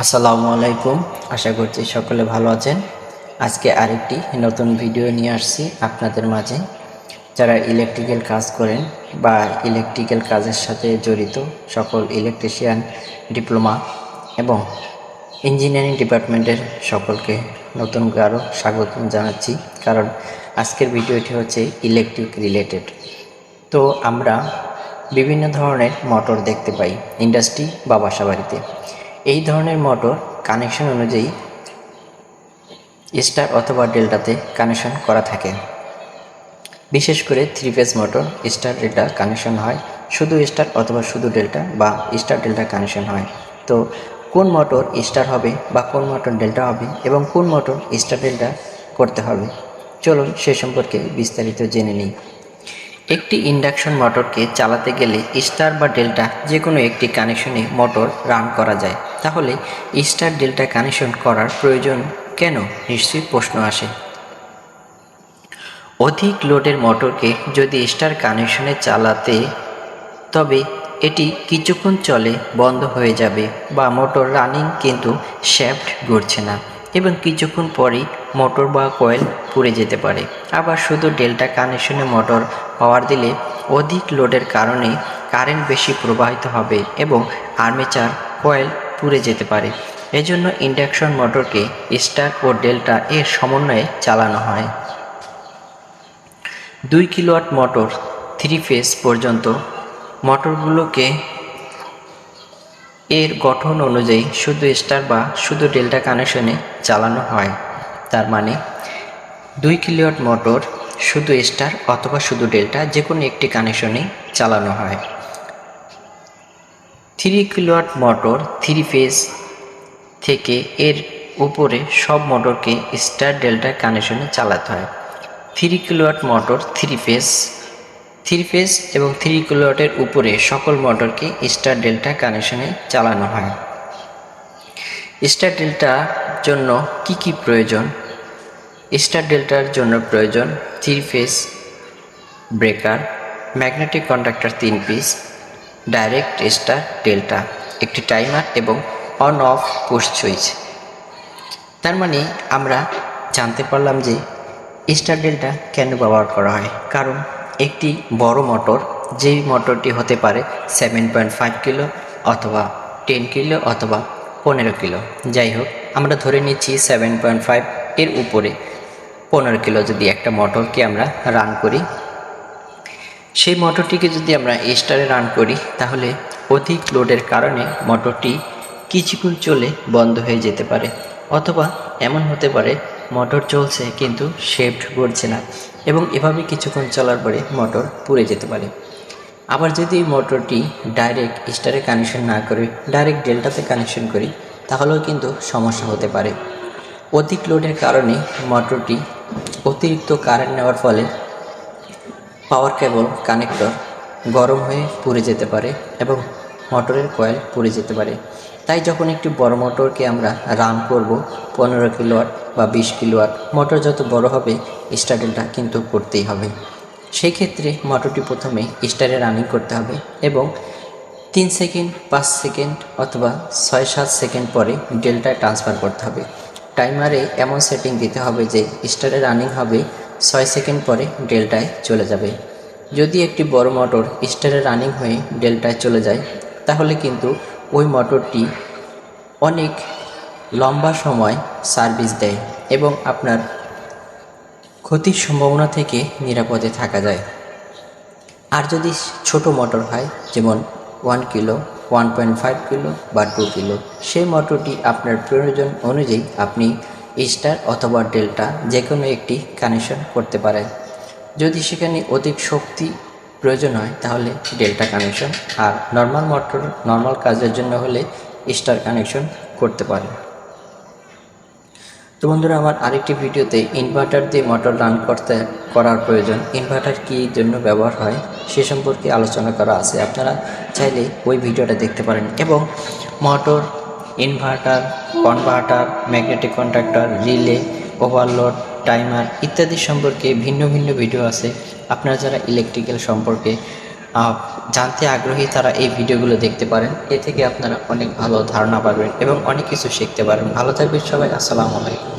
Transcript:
আসসালামু আলাইকুম। আশা করছি সকলে ভালো আছেন। আজকে আরেকটি নতুন ভিডিও নিয়ে আসছি আপনাদের মাঝে। যারা ইলেকট্রিক্যাল কাজ করেন বা ইলেকট্রিক্যাল কাজের সাথে জড়িত সকল ইলেকট্রিশিয়ান, ডিপ্লোমা এবং ইঞ্জিনিয়ারিং ডিপার্টমেন্টের সকলকে নতুন আরও স্বাগত জানাচ্ছি, কারণ আজকের ভিডিওটি হচ্ছে ইলেকট্রিক রিলেটেড। তো আমরা বিভিন্ন ধরনের মোটর দেখতে পাই ইন্ডাস্ট্রি বা বাসাবাড়িতে। এই ধরনের মোটর কানেকশন অনুযায়ী স্টার অথবা ডেল্টাতে কানেকশন করা থাকে। বিশেষ করে 3 phase motor star delta connection হয়, শুধু স্টার অথবা শুধু ডেল্টা বা স্টার ডেল্টা কানেকশন হয়। তো কোন মোটর স্টার হবে বা কোন মোটর ডেল্টা হবে এবং কোন মোটর স্টার ডেল্টা করতে হবে, চলুন সে সম্পর্কে বিস্তারিত জেনে নিই। একটি ইন্ডাকশন মোটরকে চালাতে গেলে স্টার বা ডেল্টা যে কোনো একটি কানেকশনে মোটর রান করা যায়। তাহলে স্টার ডেল্টা কানেকশন করার প্রয়োজন কেন, নিশ্চয়ই প্রশ্ন আসে। অধিক লোডের মোটরকে যদি স্টার কানেকশনে চালাতে, তবে এটি কিছুক্ষণ চলে বন্ধ হয়ে যাবে বা মোটর রানিং কিন্তু শ্যাফট ঘুরছে না এবং কিছুক্ষণ পরেই মোটর বা কয়েল পুড়ে যেতে পারে। আবার শুধু ডেল্টা কানেকশনে মোটর পাওয়ার দিলে অধিক লোডের কারণে কারেন্ট বেশি প্রবাহিত হবে এবং আর্মেচার কয়েল পুড়ে যেতে পারে। এজন্য ইন্ডাকশন মোটরকে স্টার ও ডেল্টা এর সমন্বয়ে চালানো হয়। 2 কিলোওয়াট মোটর 3 ফেজ পর্যন্ত মোটরগুলোকে এর গঠন অনুযায়ী শুধু স্টার বা শুধু ডেল্টা কানেকশনে চালানো হয়। তার মানে 2 কিলোওয়াট মোটর শুধু স্টার অথবা শুধু ডেল্টা যে কোনো একটি কানেকশনে চালানো হয়। 3 কিলোওয়াট মোটর 3 ফেজ থেকে এর উপরে সব মোটরকে স্টার ডেল্টা কানেকশনে চালাতে হয়। 3 কিলোওয়াট মোটর 3 ফেজ এবং 3 কিলোওয়াটের উপরে সকল মোটরকে স্টার ডেল্টা কানেকশনে চালানো হয়। স্টার ডেল্টার জন্য কি প্রয়োজন? স্টার ডেল্টার জন্য প্রয়োজন 3 phase breaker, magnetic conductor 3 piece, direct star delta, একটি টাইমার এবং অন অফ পুশ সুইচ। তার মানে আমরা জানতে পারলাম যে স্টার ডেল্টা কেন ব্যবহার করা হয়। কারণ একটি বড় মোটর, যেই মোটরটি হতে পারে 7.5 কিলো অথবা 10 কিলো অথবা 15 কিলো, যাই হোক আমরা ধরে নিচ্ছি 7.5 এর উপরে 15 কিলো যদি একটা মোটরকে আমরা রান করি, সেই মোটরটিকে যদি আমরা স্টারে রান করি তাহলে অধিক লোডের কারণে মোটরটি কিছুক্ষণ চলে বন্ধ হয়ে যেতে পারে, অথবা এমন হতে পারে মোটর চলছে কিন্তু শেফট ঘুরছে না এবং এভাবে কিছুক্ষণ চলার পরে মোটর পুড়ে যেতে পারে। আবার যদি এই মোটরটি ডাইরেক্ট স্টারে কানেকশন না করে ডাইরেক্ট ডেল্টাতে কানেকশন করি তাহলেও কিন্তু সমস্যা হতে পারে। অধিক লোডের কারণে মোটরটি অতিরিক্ত কারেন্ট নেওয়ার ফলে পাওয়ার কেবল কানেক্টর গরম হয়ে পুড়ে যেতে পারে এবং মোটরের কয়েল পুড়ে যেতে পারে। তাই যখন একটি বড় মোটরকে আমরা রান করব 15 কিলোওয়াট বা 20 কিলোওয়াট, মোটর যত বড় হবে স্টার ডেল্টা কিন্তু করতেই হবে। সেই ক্ষেত্রে মোটরটি প্রথমে স্টারে রানিং করতে হবে এবং 3 সেকেন্ড, 5 সেকেন্ড অথবা 6-7 সেকেন্ড পরে ডেল্টায় ট্রান্সফার করতে হবে। টাইমারে এমন সেটিং দিতে হবে যে স্টারে রানিং হবে, 6 সেকেন্ড পরে ডেল্টায় চলে যাবে। যদি একটি বড় মোটর স্টারে রানিং হয়ে ডেল্টায় চলে যায় তাহলে কিন্তু ওই মোটরটি অনেক লম্বা সময় সার্ভিস দেয় এবং আপনার ক্ষতির সম্ভাবনা থেকে নিরাপদে থাকা যায়। আর যদি ছোট মোটর হয়, যেমন 1 কিলো, 1.5 কিলো বা 2 কিলো, সেই মোটরটি আপনার প্রয়োজন অনুযায়ী আপনি স্টার অথবা ডেল্টা যে কোনো একটি কানেকশন করতে পারেন। যদি সেখানে অধিক শক্তি প্রয়োজন হয় তাহলে ডেল্টা কানেকশন, আর নর্মাল মোটর নর্মাল কাজের জন্য হলে স্টার কানেকশন করতে পারেন। তো বন্ধুরা, আমার আরেকটি ভিডিওতে ইনভার্টার দিয়ে মোটর রান করার প্রয়োজন, ইনভার্টার কী জন্য ব্যবহার হয় সে সম্পর্কে আলোচনা করা আছে, আপনারা চাইলে ওই ভিডিওটা দেখতে পারেন। এবং motor, inverter, converter, magnetic conductor, relay, overload, timer ইত্যাদি সম্পর্কে ভিন্ন ভিন্ন ভিডিও আছে। আপনারা যারা ইলেকট্রিক্যাল সম্পর্কে জানতে আগ্রহী তারা এই ভিডিওগুলো দেখতে পারেন। এ থেকে আপনারা অনেক ভালো ধারণা পাবেন এবং অনেক কিছু শিখতে পারেন। ভালো থাকবেন সবাই। আসসালামু আলাইকুম।